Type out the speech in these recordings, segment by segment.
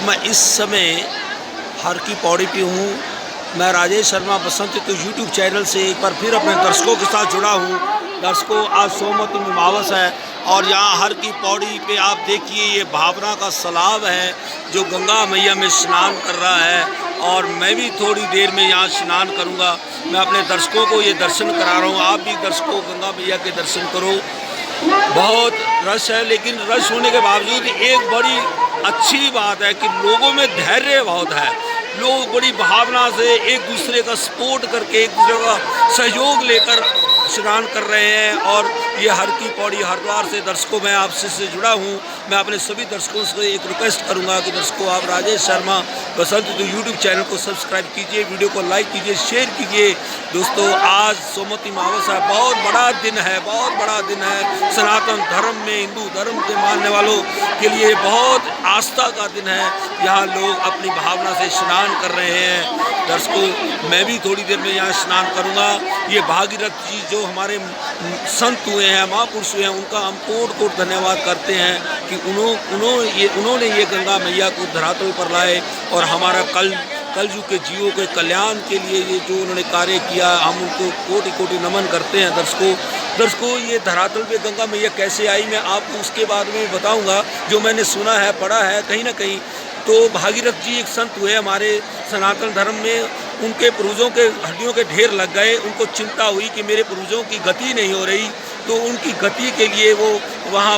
मैं इस समय हर की पौड़ी पे हूँ। मैं राजेश शर्मा बसंत तो यूट्यूब चैनल से एक बार फिर अपने दर्शकों के साथ जुड़ा हूँ। दर्शकों, आज सोमवती अमावस है और यहाँ हर की पौड़ी पे आप देखिए ये भावना का सैलाब है जो गंगा मैया में स्नान कर रहा है और मैं भी थोड़ी देर में यहाँ स्नान करूँगा। मैं अपने दर्शकों को ये दर्शन करा रहा हूँ। आप भी दर्शकों गंगा मैया के दर्शन करो। बहुत रश है, लेकिन रश होने के बावजूद एक बड़ी अच्छी बात है कि लोगों में धैर्य बहुत है। लोग बड़ी भावना से एक दूसरे का सपोर्ट करके, एक दूसरे का सहयोग लेकर स्नान कर रहे हैं। और ये हर की पौड़ी हरिद्वार से दर्शकों मैं आपसे से जुड़ा हूँ। मैं अपने सभी दर्शकों से एक रिक्वेस्ट करूँगा कि दर्शकों आप राजेश शर्मा बसंत तो यूट्यूब चैनल को सब्सक्राइब कीजिए, वीडियो को लाइक कीजिए, शेयर कीजिए। दोस्तों, आज सोमवती अमावस है, बहुत बड़ा दिन है, बहुत बड़ा दिन है। सनातन धर्म में, हिंदू धर्म के मानने वालों के लिए बहुत आस्था का दिन है। यहाँ लोग अपनी भावना से स्नान कर रहे हैं। दर्शकों, मैं भी थोड़ी देर में यहाँ स्नान करूँगा। ये भागीरथ जी जो हमारे संत हुए हैं, महापुरुष हुए हैं, उनका हम कोट कोट धन्यवाद करते हैं कि उन्होंने ये गंगा मैया को धरातल पर लाए और हमारा कलयुग के जीवों के कल्याण के लिए ये जो उन्होंने कार्य किया, हम उनको कोटि कोटि नमन करते हैं। दर्शकों, ये धरातल पे गंगा मैया कैसे आई, मैं आपको उसके बारे में बताऊंगा। जो मैंने सुना है, पढ़ा है कहीं ना कहीं, तो भागीरथ जी एक संत हुए हमारे सनातन धर्म में। उनके पूर्वजों के हड्डियों के ढेर लग गए। उनको चिंता हुई कि मेरे पूर्वजों की गति नहीं हो रही, तो उनकी गति के लिए वो वहाँ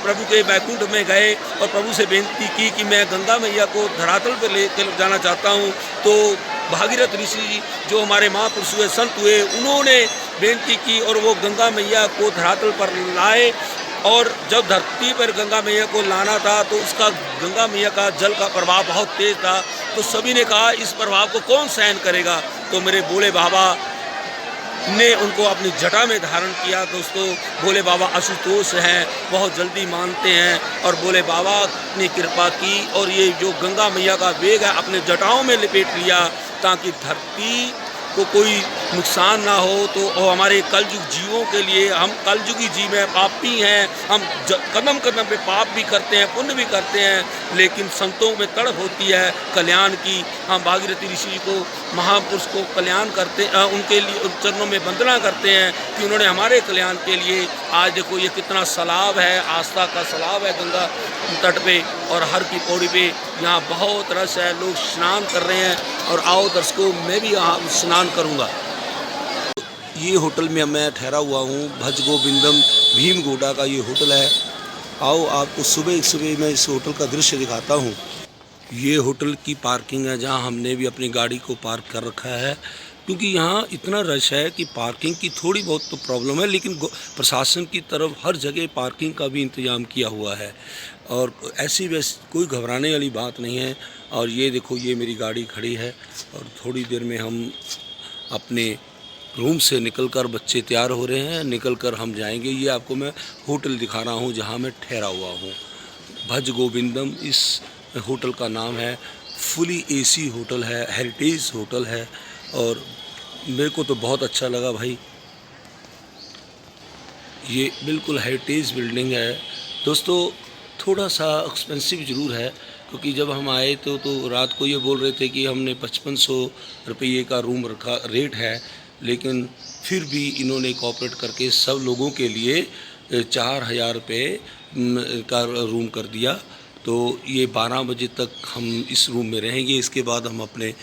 प्रभु के बैकुंठ में गए और प्रभु से बेनती की कि मैं गंगा मैया को धरातल पर ले जाना चाहता हूँ। तो भागीरथ ऋषि जी जो हमारे महापुरुष हुए, संत हुए, उन्होंने बेनती की और वो गंगा मैया को धरातल पर लाए। और जब धरती पर गंगा मैया को लाना था तो उसका गंगा मैया का जल का प्रभाव बहुत तेज था। तो सभी ने कहा इस प्रभाव को कौन सहन करेगा, तो मेरे भोले बाबा ने उनको अपनी जटा में धारण किया। दोस्तों, भोले बाबा आशुतोष हैं, बहुत जल्दी मानते हैं और भोले बाबा ने कृपा की और ये जो गंगा मैया का वेग है अपने जटाओं में लपेट लिया ताकि धरती को कोई नुकसान ना हो। तो हमारे कलयुग जीवों के लिए, हम कलयुगी जीव हैं, पापी हैं, हम कदम कदम पे पाप भी करते हैं, पुण्य भी करते हैं, लेकिन संतों में तड़प होती है कल्याण की। हम भागीरथी ऋषि जी को, महापुरुष को कल्याण करते, उनके लिए चरणों में वंदना करते हैं कि उन्होंने हमारे कल्याण के लिए। आज देखो ये कितना सैलाब है, आस्था का सैलाब है गंगा तट पे और हर की पौड़ी पे। यहाँ बहुत रश है, लोग स्नान कर रहे हैं। और आओ दर्शकों, मैं भी यहाँ स्नान करूँगा। ये होटल में मैं ठहरा हुआ हूँ, भज गोविंदम भीम गोडा का ये होटल है। आओ आपको सुबह मैं इस होटल का दृश्य दिखाता हूँ। ये होटल की पार्किंग है जहाँ हमने भी अपनी गाड़ी को पार्क कर रखा है, क्योंकि यहाँ इतना रश है कि पार्किंग की थोड़ी बहुत तो प्रॉब्लम है, लेकिन प्रशासन की तरफ हर जगह पार्किंग का भी इंतज़ाम किया हुआ है और ऐसी वैसी कोई घबराने वाली बात नहीं है। और ये देखो, ये मेरी गाड़ी खड़ी है और थोड़ी देर में हम अपने रूम से निकलकर, बच्चे तैयार हो रहे हैं, निकलकर हम जाएंगे। ये आपको मैं होटल दिखा रहा हूँ जहाँ मैं ठहरा हुआ हूँ। भज गोविंदम इस होटल का नाम है। फुली एसी होटल है, हेरिटेज होटल है और मेरे को तो बहुत अच्छा लगा भाई। ये बिल्कुल हेरिटेज बिल्डिंग है। दोस्तों, थोड़ा सा एक्सपेंसिव ज़रूर है, क्योंकि जब हम आए तो रात को ये बोल रहे थे कि हमने 5500 रुपये का रूम रखा रेट है, लेकिन फिर भी इन्होंने कॉपरेट करके सब लोगों के लिए 4000 रुपये का रूम कर दिया। तो ये 12 बजे तक हम इस रूम में रहेंगे। इसके बाद हम अपने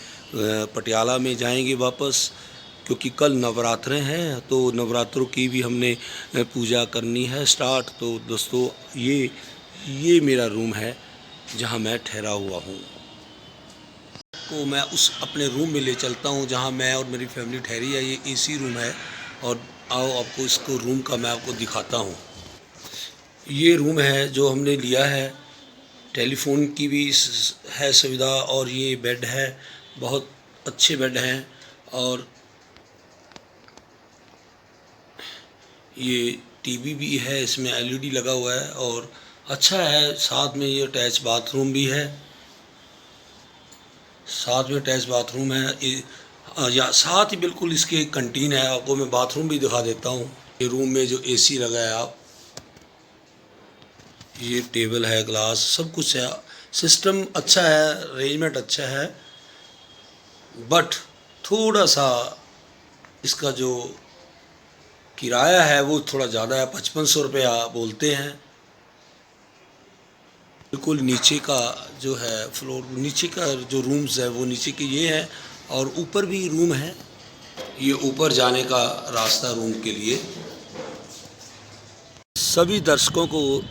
पटियाला में जाएंगे वापस, क्योंकि कल नवरात्रे हैं तो नवरात्रों की भी हमने पूजा करनी है स्टार्ट। तो दोस्तों, ये मेरा रूम है जहां मैं ठहरा हुआ हूं। तो मैं उस अपने रूम में ले चलता हूं जहां मैं और मेरी फैमिली ठहरी है। ये एसी रूम है और आओ आपको इसको रूम का मैं आपको दिखाता हूं। ये रूम है जो हमने लिया है। टेलीफोन की भी है सुविधा और ये बेड है, बहुत अच्छे बेड हैं और ये टीवी भी है, इसमें एलईडी लगा हुआ है और अच्छा है। साथ में ये अटैच बाथरूम भी है, साथ में अटैच बाथरूम है या साथ ही बिल्कुल इसके कंटीन है। आपको मैं बाथरूम भी दिखा देता हूँ। ये रूम में जो एसी लगा है, आप ये टेबल है, ग्लास, सब कुछ है। सिस्टम अच्छा है, अरेंजमेंट अच्छा है, बट थोड़ा सा इसका जो किराया है वो थोड़ा ज़्यादा है। 5500 रुपया बोलते हैं। बिल्कुल नीचे का जो है फ्लोर, नीचे का जो रूम्स है वो नीचे के ये है, और ऊपर भी रूम है। ये ऊपर जाने का रास्ता रूम के लिए। सभी दर्शकों को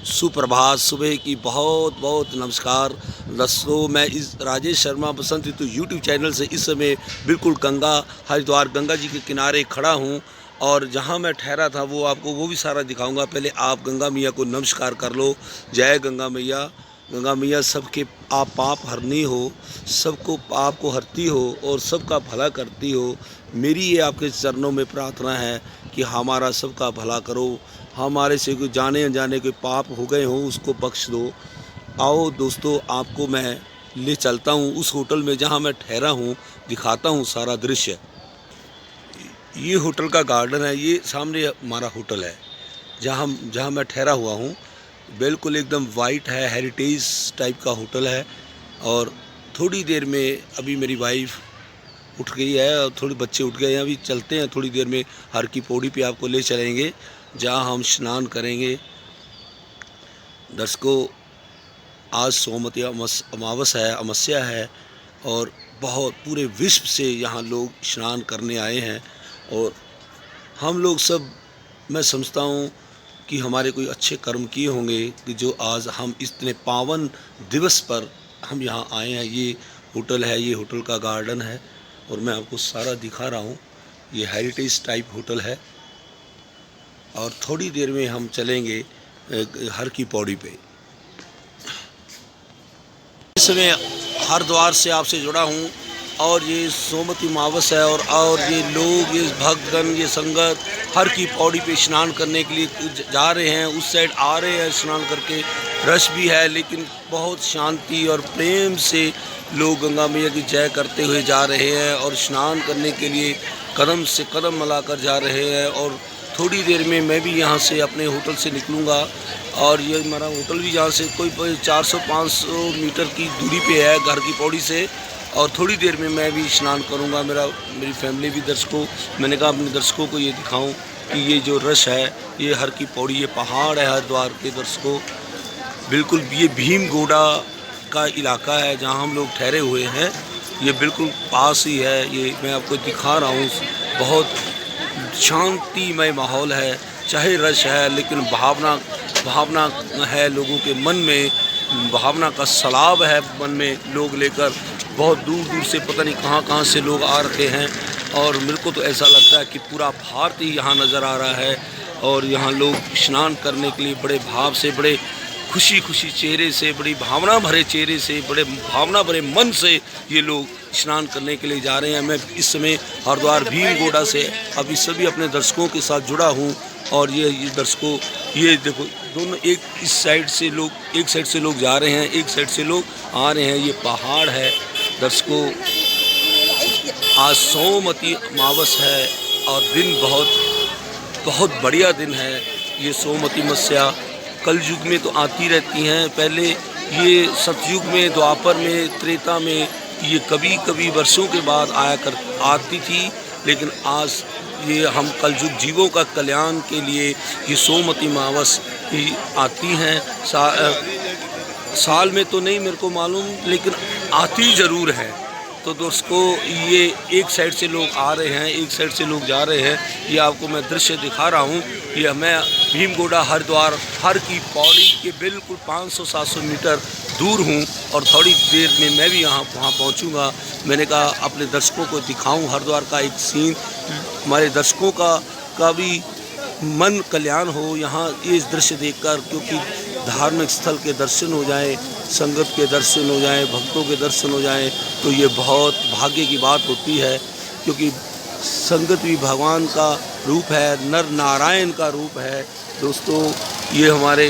सुप्रभात, सुबह की बहुत बहुत नमस्कार। दोस्तों, मैं इस राजेश शर्मा बसंत ऋतु यूट्यूब चैनल से इस समय बिल्कुल गंगा हरिद्वार गंगा जी के किनारे खड़ा हूँ, और जहाँ मैं ठहरा था वो आपको वो भी सारा दिखाऊंगा। पहले आप गंगा मैया को नमस्कार कर लो। जय गंगा मैया। गंगा मैया सबके आप पाप हरनी हो, सबको पाप को हरती हो और सबका भला करती हो। मेरी ये आपके चरणों में प्रार्थना है कि हमारा सबका भला करो। हमारे से कोई जाने अनजाने कोई पाप हो गए हों उसको बख्श दो। आओ दोस्तों, आपको मैं ले चलता हूँ उस होटल में जहाँ मैं ठहरा हूँ, दिखाता हूँ सारा दृश्य। ये होटल का गार्डन है, ये सामने हमारा होटल है जहाँ मैं ठहरा हुआ हूँ। बिल्कुल एकदम वाइट है, हेरिटेज टाइप का होटल है। और थोड़ी देर में अभी मेरी वाइफ उठ गई है और थोड़े बच्चे उठ गए हैं। अभी चलते हैं, थोड़ी देर में हर की पौड़ी पे आपको ले चलेंगे जहाँ हम स्नान करेंगे। दर्शकों, आज सोमवती अमावस्या है और बहुत पूरे विश्व से यहाँ लोग स्नान करने आए हैं। और हम लोग सब, मैं समझता हूँ कि हमारे कोई अच्छे कर्म किए होंगे कि जो आज हम इतने पावन दिवस पर हम यहाँ आए हैं। ये होटल है, ये होटल का गार्डन है और मैं आपको सारा दिखा रहा हूँ। ये हेरिटेज टाइप होटल है और थोड़ी देर में हम चलेंगे हर की पौड़ी पे। इस समय हरिद्वार से आपसे जुड़ा हूँ और ये सोमवती अमावस्या है और ये लोग, ये भक्तगण, ये संगत हर की पौड़ी पे स्नान करने के लिए जा रहे हैं। उस साइड आ रहे हैं स्नान करके। रश भी है लेकिन बहुत शांति और प्रेम से लोग गंगा मैया की जय करते हुए जा रहे हैं और स्नान करने के लिए कदम से कदम मिलाकर जा रहे हैं। और थोड़ी देर में मैं भी यहाँ से अपने होटल से निकलूँगा और ये हमारा होटल भी यहाँ से कोई 400-500 मीटर की दूरी पे है घर की पौड़ी से। और थोड़ी देर में मैं भी स्नान करूँगा। मेरी फैमिली भी, दर्शकों, मैंने कहा अपने दर्शकों को ये दिखाऊं कि ये जो रश है, ये हर की पौड़ी, ये पहाड़ है हरिद्वार के। दर्शकों, बिल्कुल ये भीमगोड़ा का इलाका है जहाँ हम लोग ठहरे हुए हैं। ये बिल्कुल पास ही है। ये मैं आपको दिखा रहा हूँ। बहुत शांतिमय माहौल है, चाहे रश है लेकिन भावना है लोगों के मन में, भावना का सैलाब है मन में। लोग लेकर बहुत दूर दूर से, पता नहीं कहाँ से लोग आ रखे हैं। और मेरे को तो ऐसा लगता है कि पूरा भारत ही यहाँ नज़र आ रहा है। और यहाँ लोग स्नान करने के लिए बड़े भाव से, बड़े खुशी चेहरे से, बड़ी भावना भरे चेहरे से, बड़े भावना भरे मन से ये लोग स्नान करने के लिए जा रहे हैं। मैं इस समय हरिद्वार भीमगोड़ा से अभी सभी अपने दर्शकों के साथ जुड़ा हूँ। और ये दर्शकों, ये देखो, दोनों एक साइड से लोग जा रहे हैं, एक साइड से लोग आ रहे हैं। ये पहाड़ है दर्शकों। आज सोमवती अमावस्या है और दिन बहुत बढ़िया दिन है। ये सोमवती अमावस्या कल युग में तो आती रहती हैं। पहले ये सतयुग में, द्वापर में, त्रेता में ये कभी वर्षों के बाद आती थी। लेकिन आज ये हम कलयुग जीवों का कल्याण के लिए ये सोमवती अमावस्या आती हैं। साल में तो नहीं मेरे को मालूम, लेकिन आती ज़रूर है। तो दोस्तों, ये एक साइड से लोग आ रहे हैं, एक साइड से लोग जा रहे हैं। ये आपको मैं दृश्य दिखा रहा हूँ। ये मैं भीमगोड़ा हरिद्वार हर की पौड़ी के बिल्कुल 500-700 मीटर दूर हूँ और थोड़ी देर में मैं भी वहाँ पहुँचूँगा। मैंने कहा अपने दर्शकों को दिखाऊँ हरिद्वार का एक सीन, हमारे दर्शकों का भी मन कल्याण हो यहाँ ये दृश्य देखकर। क्योंकि धार्मिक स्थल के दर्शन हो जाएं, संगत के दर्शन हो जाएं, भक्तों के दर्शन हो जाएं, तो ये बहुत भाग्य की बात होती है। क्योंकि संगत भी भगवान का रूप है, नर नारायण का रूप है। दोस्तों, ये हमारे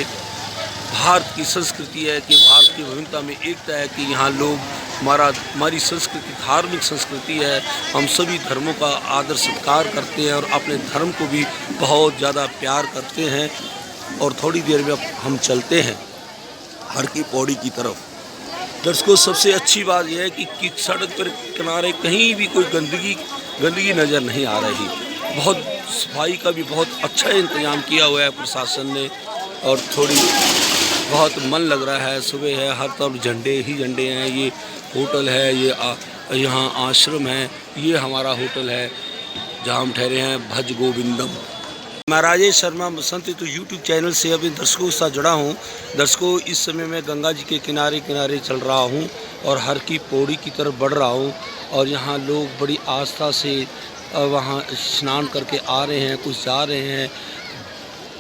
भारत की संस्कृति है कि भारत की विभिन्नता में एकता है कि यहाँ लोग, हमारी संस्कृति धार्मिक संस्कृति है। हम सभी धर्मों का आदर सत्कार करते हैं और अपने धर्म को भी बहुत ज़्यादा प्यार करते हैं। और थोड़ी देर में हम चलते हैं हर की पौड़ी की तरफ। दर्शकों सबसे अच्छी बात यह है कि सड़क पर किनारे कहीं भी कोई गंदगी नज़र नहीं आ रही। बहुत सफाई का भी बहुत अच्छा इंतजाम किया हुआ है प्रशासन ने, और थोड़ी बहुत मन लग रहा है। सुबह है, हर तरफ झंडे ही झंडे हैं। ये होटल है, ये यहाँ आश्रम है, ये हमारा होटल है जहाँ हम ठहरे हैं भज गोविंदम। मैं राजेश शर्मा बसंत तो यूट्यूब चैनल से अपने दर्शकों के साथ जुड़ा हूँ। दर्शकों, इस समय मैं गंगा जी के किनारे किनारे चल रहा हूँ और हर की पौड़ी की तरफ बढ़ रहा हूँ, और यहाँ लोग बड़ी आस्था से वहाँ स्नान करके आ रहे हैं, कुछ जा रहे हैं।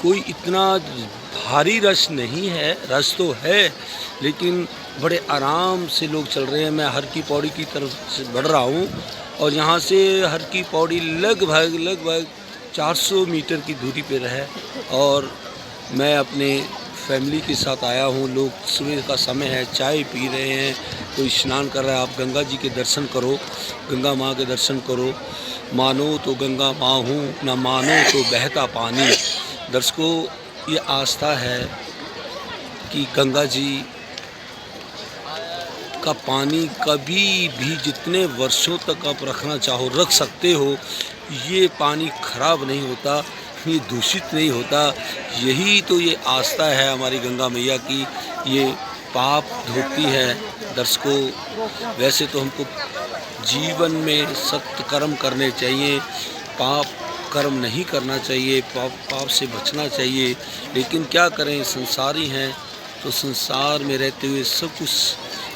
कोई इतना भारी रश नहीं है, रश तो है लेकिन बड़े आराम से लोग चल रहे हैं। मैं हर की पौड़ी की तरफ से बढ़ रहा हूँ और यहाँ से हर की पौड़ी लगभग 400 मीटर की दूरी पर है, और मैं अपने फैमिली के साथ आया हूँ। लोग सुबह का समय है, चाय पी रहे हैं, कोई स्नान कर रहा है। आप गंगा जी के दर्शन करो, गंगा माँ के दर्शन करो। मानो तो गंगा माँ हूँ, ना मानो तो बहता पानी। दर्शकों, ये आस्था है कि गंगा जी का पानी कभी भी जितने वर्षों तक आप रखना चाहो रख सकते हो। ये पानी खराब नहीं होता, ये दूषित नहीं होता। यही तो ये आस्था है हमारी गंगा मैया की। ये पाप धोती है। दर्शकों, वैसे तो हमको जीवन में सत्य कर्म करने चाहिए, पाप कर्म नहीं करना चाहिए, पाप से बचना चाहिए। लेकिन क्या करें, संसारी हैं तो संसार में रहते हुए सब कुछ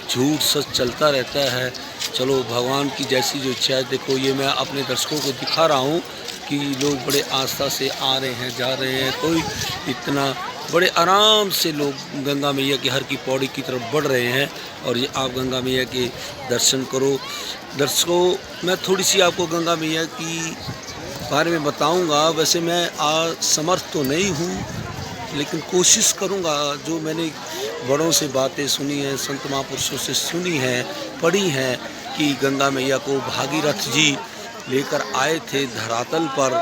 झूठ सच चलता रहता है। चलो, भगवान की जैसी जो इच्छा है। देखो, ये मैं अपने दर्शकों को दिखा रहा हूँ कि लोग बड़े आस्था से आ रहे हैं, जा रहे हैं। कोई इतना बड़े आराम से लोग गंगा मैया की हर की पौड़ी की तरफ बढ़ रहे हैं, और ये आप गंगा मैया के दर्शन करो। दर्शकों, मैं थोड़ी सी आपको गंगा मैया की बारे में बताऊंगा। वैसे मैं समर्थ तो नहीं हूँ, लेकिन कोशिश करूँगा। जो मैंने बड़ों से बातें सुनी हैं, संत महापुरुषों से सुनी हैं, पढ़ी हैं कि गंगा मैया को भागीरथ जी लेकर आए थे धरातल पर,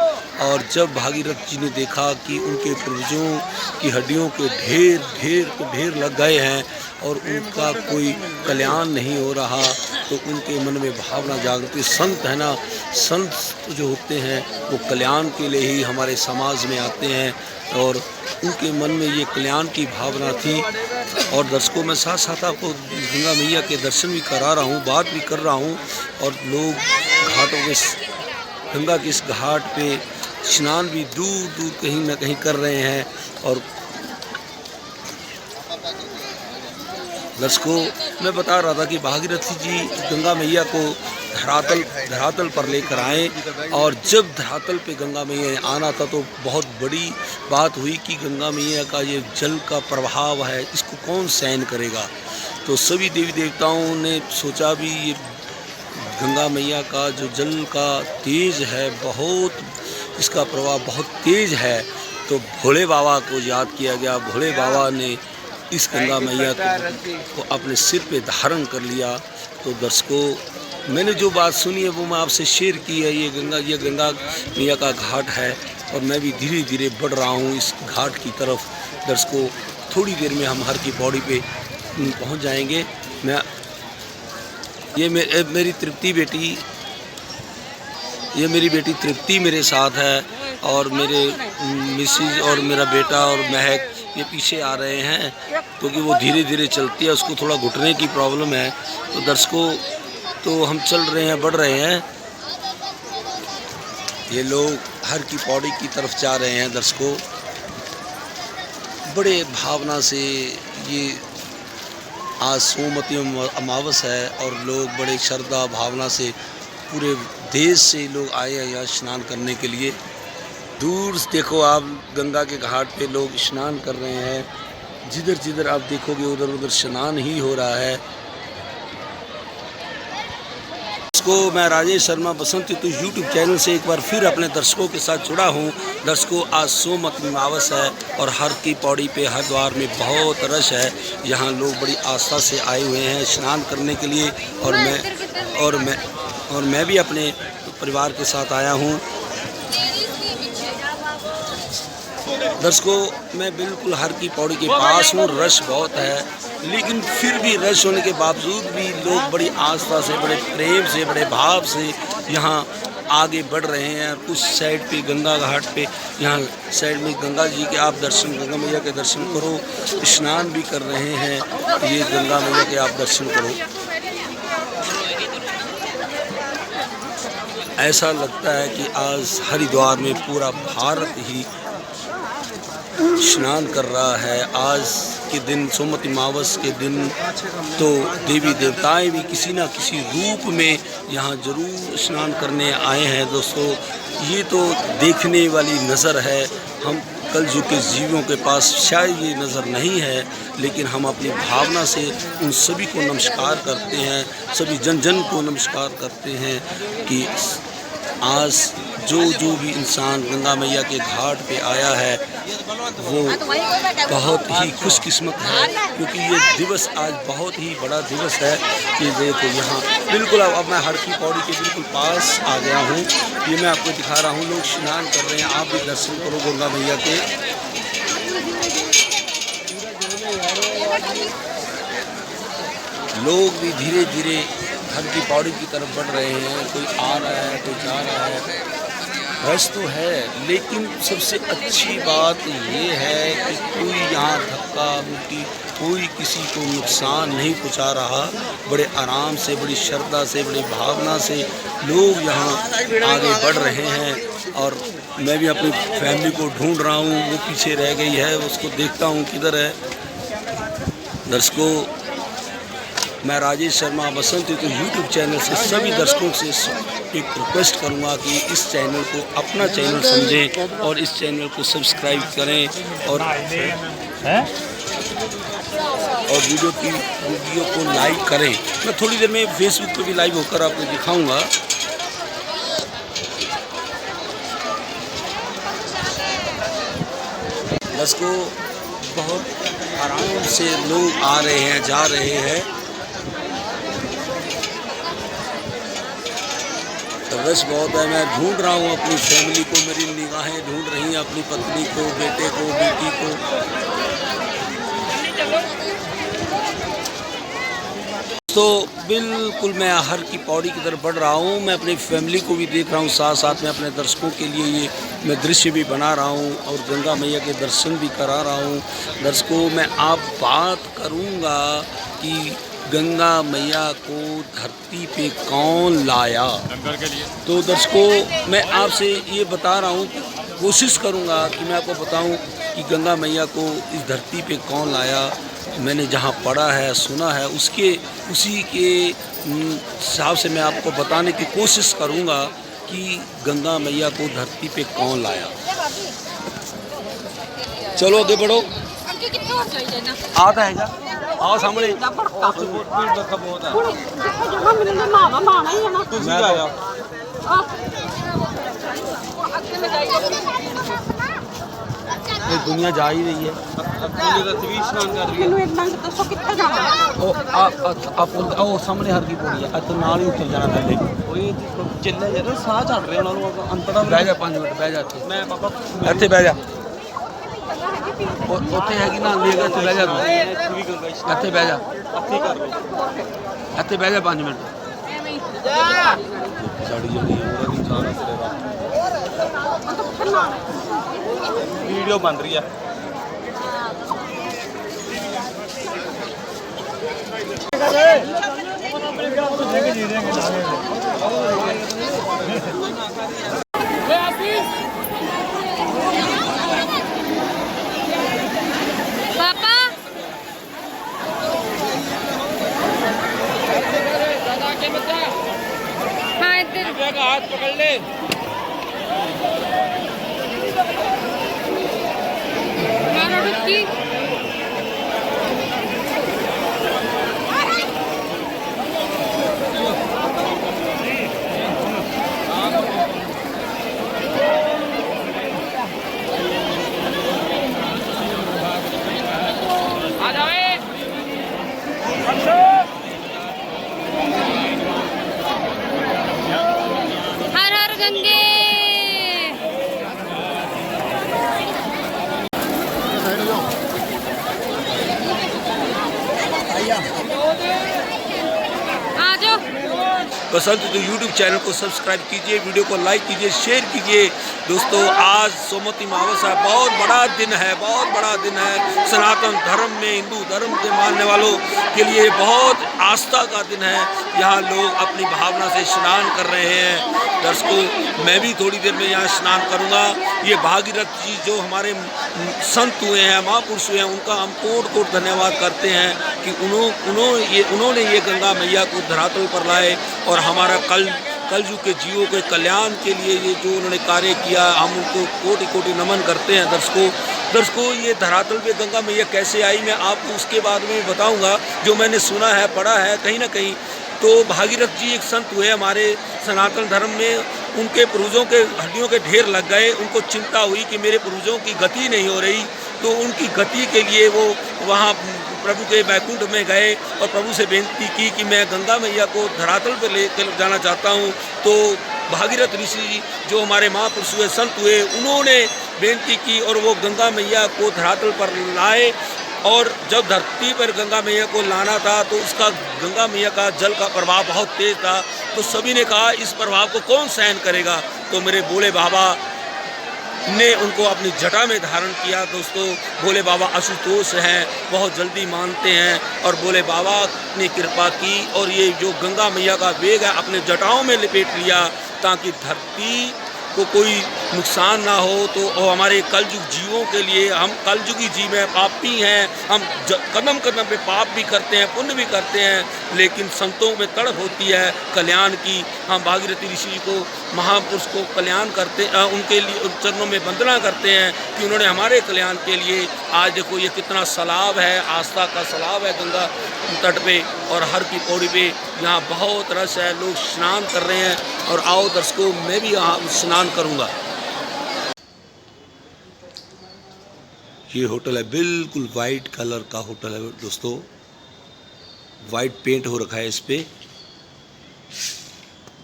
और जब भागीरथ जी ने देखा कि उनके पूर्वजों की हड्डियों के ढेर लग गए हैं और उनका कोई कल्याण नहीं हो रहा, तो उनके मन में भावना जागती। संत है ना, संत जो होते हैं वो कल्याण के लिए ही हमारे समाज में आते हैं, और उनके मन में ये कल्याण की भावना थी। और दर्शकों, मैं साथ साथ आपको गंगा मैया के दर्शन भी करा रहा हूँ, बात भी कर रहा हूँ। और लोग घाटों के, गंगा के इस घाट पे स्नान भी दूर कहीं ना कहीं कर रहे हैं। और दर्शकों, मैं बता रहा था कि भागीरथी जी गंगा मैया को धरातल पर लेकर आए, और जब धरातल पे गंगा मैया आना था तो बहुत बड़ी बात हुई कि गंगा मैया का ये जल का प्रभाव है, इसको कौन सहन करेगा। तो सभी देवी देवताओं ने सोचा भी ये गंगा मैया का जो जल का तेज है, बहुत इसका प्रभाव बहुत तेज है। तो भोले बाबा को याद किया गया। भोले बाबा ने इस गंगा मैया को अपने सिर पे धारण कर लिया। तो दर्शकों, मैंने जो बात सुनी है वो मैं आपसे शेयर की है। ये गंगा मैया का घाट है, और मैं भी धीरे धीरे बढ़ रहा हूँ इस घाट की तरफ। दर्शकों, थोड़ी देर में हम हर की पौड़ी पे पहुँच जाएंगे। मेरी बेटी तृप्ति मेरे साथ है, और मेरे मिसेज और मेरा बेटा और महक ये पीछे आ रहे हैं, क्योंकि वो धीरे धीरे चलती है, उसको थोड़ा घुटने की प्रॉब्लम है। तो दर्शकों, तो हम चल रहे हैं, बढ़ रहे हैं। ये लोग हर की पौड़ी की तरफ जा रहे हैं। दर्शकों, बड़े भावना से, ये आज सोमवती अमावस है और लोग बड़े श्रद्धा भावना से पूरे देश से लोग आए हैं यहाँ स्नान करने के लिए। दूर देखो आप, गंगा के घाट पे लोग स्नान कर रहे हैं। जिधर आप देखोगे उधर स्नान ही हो रहा है। इसको मैं राजेश शर्मा बसंत तो यूट्यूब चैनल से एक बार फिर अपने दर्शकों के साथ जुड़ा हूँ। दर्शकों, आज सोमवती अमावस है और हर की पौड़ी पे हरिद्वार में बहुत रश है। यहाँ लोग बड़ी आस्था से आए हुए हैं स्नान करने के लिए, और मैं भी अपने परिवार के साथ आया हूँ। दर्शकों, मैं बिल्कुल हर की पौड़ी के पास हूँ। रश बहुत है लेकिन फिर भी रश होने के बावजूद भी लोग बड़ी आस्था से, बड़े प्रेम से, बड़े भाव से यहाँ आगे बढ़ रहे हैं। कुछ साइड पे गंगा घाट पे, यहाँ साइड में गंगा जी के आप दर्शन, गंगा मैया के दर्शन करो, स्नान भी कर रहे हैं। ये गंगा मैया के आप दर्शन करो। ऐसा लगता है कि आज हरिद्वार में पूरा भारत ही स्नान कर रहा है। आज के दिन, सोमवती अमावस के दिन, तो देवी देवताएं भी किसी न किसी रूप में यहाँ जरूर स्नान करने आए हैं। दोस्तों, ये तो देखने वाली नज़र है। हम कलयुग के जीवों के पास शायद ये नज़र नहीं है, लेकिन हम अपनी भावना से उन सभी को नमस्कार करते हैं, सभी जन जन को नमस्कार करते हैं कि आज जो भी इंसान गंगा मैया के घाट पे आया है वो बहुत ही खुशकिस्मत है, क्योंकि ये दिवस आज बहुत ही बड़ा दिवस है। ये देखो यहाँ बिल्कुल, अब मैं हर की पौड़ी के बिल्कुल पास आ गया हूँ। ये मैं आपको दिखा रहा हूँ, लोग स्नान कर रहे हैं। आप भी दर्शन करो गंगा मैया के। लोग भी धीरे धीरे हर की पौड़ी की तरफ बढ़ रहे हैं। कोई आ रहा है, कोई जा रहा है। रश तो है, लेकिन सबसे अच्छी बात ये है कि कोई यहाँ धक्का मुक्की, कोई किसी को नुकसान नहीं पहुँचा रहा। बड़े आराम से, बड़ी श्रद्धा से, बड़ी भावना से लोग यहाँ आगे बढ़ रहे हैं। और मैं भी अपनी फैमिली को ढूंढ रहा हूँ, वो पीछे रह गई है, उसको देखता हूँ किधर है। दर्शकों, मैं राजेश शर्मा बसंत ऋतु यूट्यूब चैनल से सभी दर्शकों से एक रिक्वेस्ट करूंगा कि इस चैनल को अपना चैनल समझें और इस चैनल को सब्सक्राइब करें और वीडियो को लाइक करें। मैं थोड़ी देर में फेसबुक पे भी लाइव होकर आपको दिखाऊंगा। दर्शकों, बहुत आराम से लोग आ रहे हैं, जा रहे हैं। रश बहुत है। मैं ढूंढ रहा हूँ अपनी फैमिली को, मेरी निगाहें ढूंढ रही हैं अपनी पत्नी को, बेटे को, बेटी को। तो बिल्कुल मैं हर की पौड़ी की तरफ बढ़ रहा हूँ। मैं अपनी फैमिली को भी देख रहा हूँ, साथ साथ में अपने दर्शकों के लिए ये मैं दृश्य भी बना रहा हूँ और गंगा मैया के दर्शन भी करा रहा हूँ। दर्शकों, मैं आप बात करूँगा कि गंगा मैया को धरती पे कौन लाया। तो दर्शकों, मैं आपसे ये बता रहा हूँ, कोशिश करूँगा कि मैं आपको बताऊँ कि गंगा मैया को इस धरती पे कौन लाया। मैंने जहाँ पढ़ा है, सुना है, उसी के हिसाब से मैं आपको बताने की कोशिश करूँगा कि गंगा मैया को धरती पे कौन लाया। चलो आगे बढ़ो। आता है क्या? आओ सामने। दुनिया जा ही रही है। सामने हर की पौड़ी है, तो नाल ही उतर जाना थले। चिल्ले साह चढ़ रहे अंतर। बह जा 5 मिनट, बह जा। मैं पापा इत्थे बह जा। ਉੱਥੇ ਹੈਗੀ ਨਾ ਲੈ ਕੇ ਬਹਿ ਜਾ ਤੂੰ ਇੱਥੇ ਬਹਿ ਜਾ ਇੱਥੇ ਬਹਿ ਜਾ 5 ਮਿੰਟ ਸਾੜੀ ਜਿਹੜੀ ਉਹਦਾ ਵੀ ਸਾਰਾ ਤੇਰਾ ਵੀਡੀਓ ਬਣ ਰਹੀ ਆ। हाथ पकड़ ले। बसंत तो यूट्यूब चैनल को सब्सक्राइब कीजिए, वीडियो को लाइक कीजिए, शेयर कीजिए। दोस्तों आज सोमवती अमावस्या है, बहुत बड़ा दिन है, बहुत बड़ा दिन है। सनातन धर्म में, हिंदू धर्म के मानने वालों के लिए बहुत आस्था का दिन है। यहाँ लोग अपनी भावना से स्नान कर रहे हैं। दर्शकों मैं भी थोड़ी देर में यहाँ स्नान करूँगा। ये भागीरथ जी जो हमारे संत हुए हैं, महापुरुष हुए हैं, उनका हम कोट कोट धन्यवाद करते हैं कि उन्होंने ये गंगा मैया को धरातल पर लाए और हमारा कलयुग के जीवों के कल्याण के लिए ये जो उन्होंने कार्य किया, हम उनको कोटि कोटि नमन करते हैं। दर्शकों ये धरातल पे गंगा मैया कैसे आई, मैं आपको उसके बारे में बताऊंगा जो मैंने सुना है, पढ़ा है कहीं ना कहीं। तो भागीरथ जी एक संत हुए हमारे सनातन धर्म में, उनके पूर्वजों के हड्डियों के ढेर लग गए। उनको चिंता हुई कि मेरे पूर्वजों की गति नहीं हो रही, तो उनकी गति के लिए वो वहाँ प्रभु के वैकुंठ में गए और प्रभु से बेनती की कि मैं गंगा मैया को धरातल पर ले जाना चाहता हूँ। तो भागीरथ ऋषि जो हमारे महापुरुष हुए, संत हुए, उन्होंने बेनती की और वो गंगा मैया को धरातल पर लाए। और जब धरती पर गंगा मैया को लाना था तो उसका गंगा मैया का जल का प्रभाव बहुत तेज था। तो सभी ने कहा इस प्रभाव को कौन सहन करेगा। तो मेरे भोले बाबा ने उनको अपनी जटा में धारण किया। दोस्तों भोले बाबा आशुतोष हैं, बहुत जल्दी मानते हैं और भोले बाबा ने कृपा की और ये जो गंगा मैया का वेग है अपने जटाओं में लपेट लिया ताकि धरती को कोई नुकसान ना हो। तो हमारे कलयुग जीवों के लिए, हम कलयुगी जीव हैं, पापी हैं, हम कदम कदम पे पाप भी करते हैं, पुण्य भी करते हैं, लेकिन संतों में तड़प होती है कल्याण की। हम भागीरथी ऋषि जी को, महापुरुष को कल्याण करते हैं, उनके लिए चरणों में वंदना करते हैं कि उन्होंने हमारे कल्याण के लिए। आज देखो ये कितना सैलाब है, आस्था का सैलाब है गंगा तट पे और हर की पौड़ी पे। यहाँ बहुत रश है, लोग स्नान कर रहे हैं और आओ दर्शकों मैं भी यहाँ स्नान करूँगा। ये होटल है, बिल्कुल वाइट कलर का होटल है दोस्तों, वाइट पेंट हो रखा है इस पे,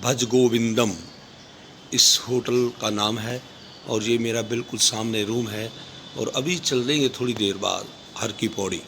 भज गोविंदम इस होटल का नाम है। और ये मेरा बिल्कुल सामने रूम है और अभी चल देंगे थोड़ी देर बाद हर की पौड़ी।